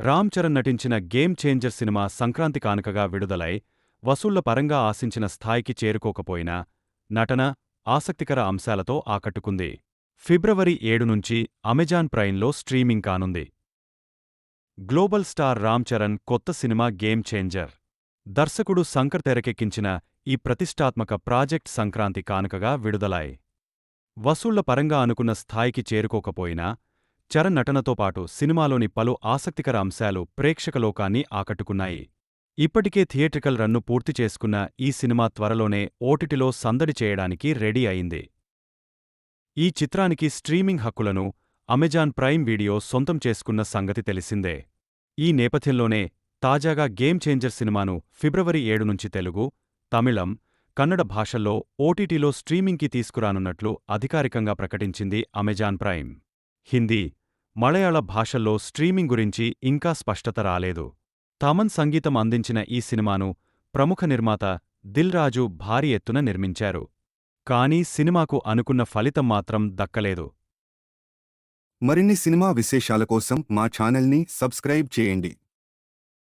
రామ్ చరణ్ నటించిన game changer cinema Sankranti కానుకగా విడుదలై వసూళ్ల పరంగా ఆశించిన స్థాయికి చేరుకోకపోయినా నటన, ఆసక్తికర అంశాలతో ఆకట్టుకుంది. ఫిబ్రవరి 7 నుంచి అమెజాన్ ప్రైమ్లో స్ట్రీమింగ్ కానుంది. గ్లోబల్ స్టార్ రామ్ చరణ్ కొత్త సినిమా గేమ్ చేంజర్. దర్శకుడు శంకర్ తెరకెక్కించిన ఈ ప్రతిష్టాత్మక ప్రాజెక్ట్ సంక్రాంతి కానుకగా విడుదలై వసూళ్ల పరంగా అనుకున్న స్థాయికి చేరుకోకపోయినా చరణ్ నటనతో పాటు సినిమాలోని పలు ఆసక్తికర అంశాలు ప్రేక్షకలోకాన్ని ఆకట్టుకున్నాయి. ఇప్పటికే థియేట్రికల్ రన్ను పూర్తి చేసుకున్న ఈ సినిమా త్వరలోనే ఓటీటీలో సందడి చేయడానికి రెడీ అయింది. ఈ చిత్రానికి స్ట్రీమింగ్ హక్కులను అమెజాన్ ప్రైమ్ వీడియో సొంతం చేసుకున్న సంగతి తెలిసిందే. ఈ నేపథ్యంలోనే తాజాగా గేమ్ చేంజర్ సినిమాను ఫిబ్రవరి 7 నుంచి తెలుగు, తమిళం, కన్నడ భాషల్లో ఓటీటీలో స్ట్రీమింగ్కి తీసుకురానున్నట్లు అధికారికంగా ప్రకటించింది అమెజాన్ ప్రైమ్. హిందీ, మలయాళ భాషల్లో స్ట్రీమింగ్ గురించి ఇంకా స్పష్టత రాలేదు. తమన్ సంగీతం అందించిన ఈ సినిమాను ప్రముఖ నిర్మాత దిల్ రాజు భారీ ఎత్తున నిర్మించారు. కానీ సినిమాకు అనుకున్న ఫలితం మాత్రం దక్కలేదు. మరిన్ని సినిమా విశేషాల కోసం మా ఛానల్ని సబ్స్క్రైబ్ చేయండి.